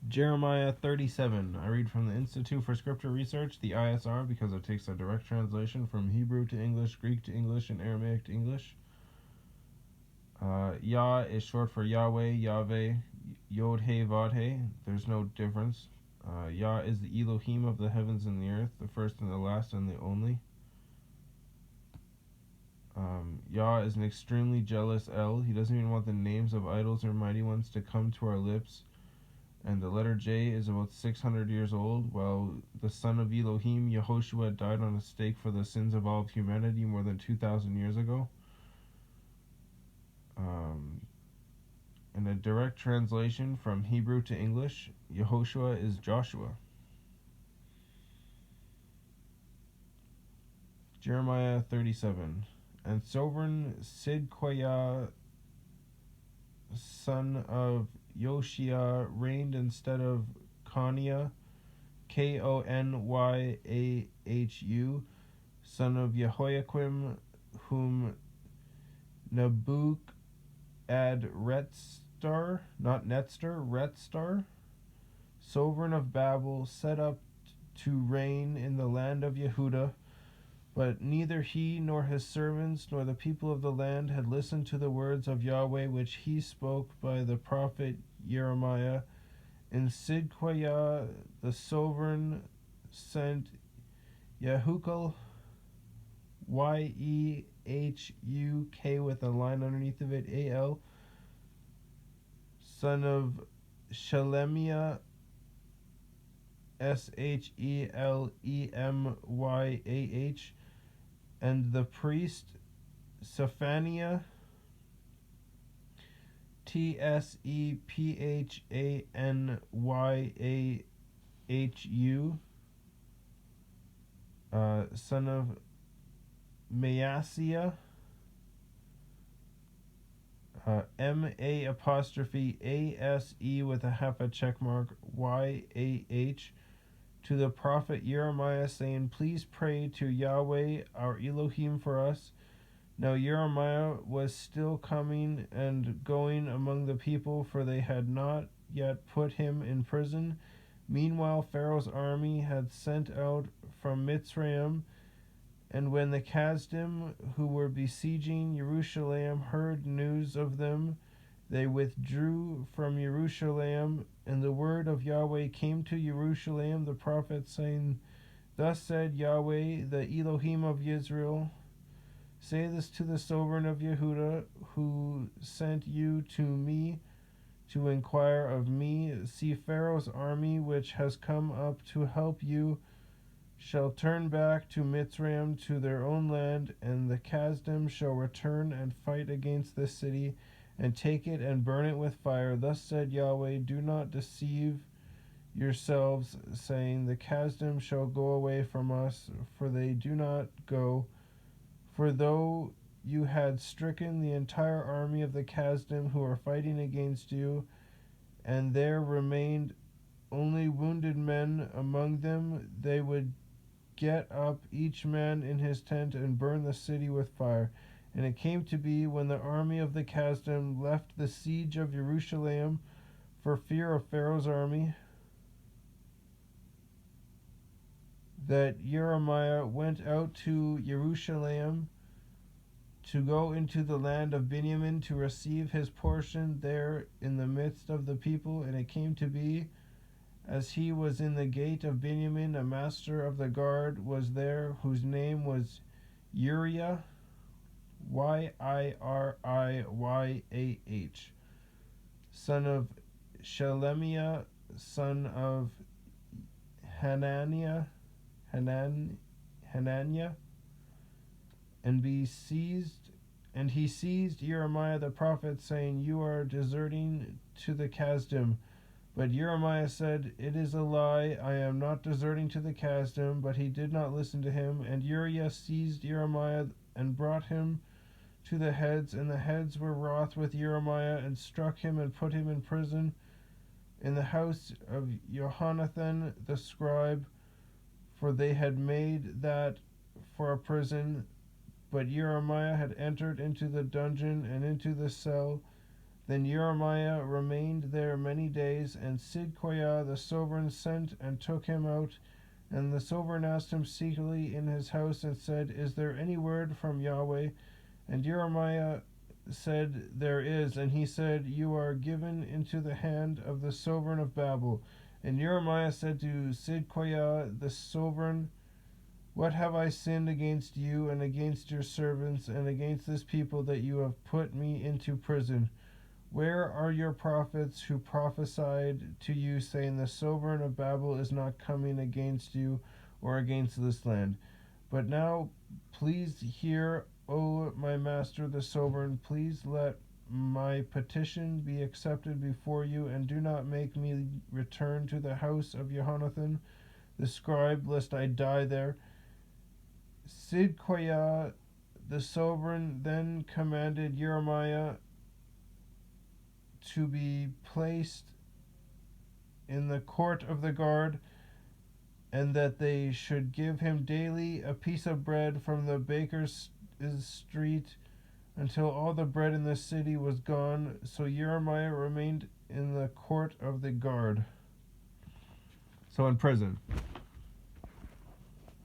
Jeremiah 37. I read from the Institute for Scripture Research, the ISR, because it takes a direct translation from Hebrew to English, Greek to English, and Aramaic to English. Yah is short for Yahweh, Yahweh, Yod He Vod He. There's no difference. Yah is the Elohim of the heavens and the earth, the first and the last and the only. Yah is an extremely jealous El. He doesn't even want the names of idols or mighty ones to come to our lips. And the letter J is about 600 years old, while the son of Elohim, Yehoshua, died on a stake for the sins of all of humanity more than 2,000 years ago. In a direct translation from Hebrew to English, Yehoshua is Joshua. Jeremiah 37. And sovereign Sidkiah, son of Yoshia, reigned instead of Coniah, Konyahu, son of Jehoiakim, whom Retstar, sovereign of Babel, set up to reign in the land of Yehudah. But neither he nor his servants nor the people of the land had listened to the words of YahWeh which he spoke by the prophet Jeremiah. And Sidkiah the sovereign sent Yehukal, Yehuk with a line underneath of it, Al, son of Shelemiah, Shelelemyah, and the priest Sephaniah, Tsephanyhu, son of Maaseiah, MA'Ase with a half a check mark, YAH, to the prophet Jeremiah, saying, Please pray to YahWeh our Elohim for us. Now Jeremiah was still coming and going among the people, for they had not yet put him in prison. Meanwhile Pharaoh's army had sent out from Mitzrayim, and when the Kasdim, who were besieging Jerusalem, heard news of them, they withdrew from Jerusalem, and the word of YahWeh came to Jerusalem, the prophet, saying, Thus said YahWeh, the Elohim of Israel, say this to the sovereign of Yehudah, who sent you to me to inquire of me. See, Pharaoh's army, which has come up to help you, shall turn back to Mitzrayim, to their own land, and the Kasdim shall return and fight against this city, and take it and burn it with fire. Thus said YahWeh, do not deceive yourselves, saying, the Kasdim shall go away from us, for they do not go. For though you had stricken the entire army of the Kasdim who are fighting against you, and there remained only wounded men among them, they would get up each man in his tent and burn the city with fire. And it came to be, when the army of the Kasdim left the siege of Jerusalem for fear of Pharaoh's army, that Jeremiah went out to Jerusalem to go into the land of Benjamin to receive his portion there in the midst of the people. And it came to be, as he was in the gate of Benjamin, a master of the guard was there, whose name was Uriah, Yiriyyah, son of Shelemiah, son of Hananiah, and he seized Jeremiah the prophet, saying, You are deserting to the Kasdim. But Jeremiah said, It is a lie, I am not deserting to the Kasdim. But he did not listen to him. And Uriah seized Jeremiah and brought him to the heads, and the heads were wroth with Jeremiah, and struck him and put him in prison in the house of Jonathan the scribe, for they had made that for a prison. But Jeremiah had entered into the dungeon and into the cell Then Jeremiah remained there many days, and Sidkiah the sovereign sent and took him out. And the sovereign asked him secretly in his house and said, Is there any word from YahWeh? And Jeremiah said, There is. And he said, You are given into the hand of the sovereign of Babel. And Jeremiah said to Sidkiah the sovereign, What have I sinned against you and against your servants and against this people that you have put me into prison? Where are your prophets who prophesied to you, saying, The sovereign of Babel is not coming against you or against this land? But now, please hear, O my master the sovereign, please let my petition be accepted before you, and do not make me return to the house of Jehonathan the scribe, lest I die there. Sidkiah the sovereign then commanded Jeremiah to be placed in the court of the guard, and that they should give him daily a piece of bread from the baker's street until all the bread in the city was gone. So Jeremiah remained in the court of the guard. So in prison.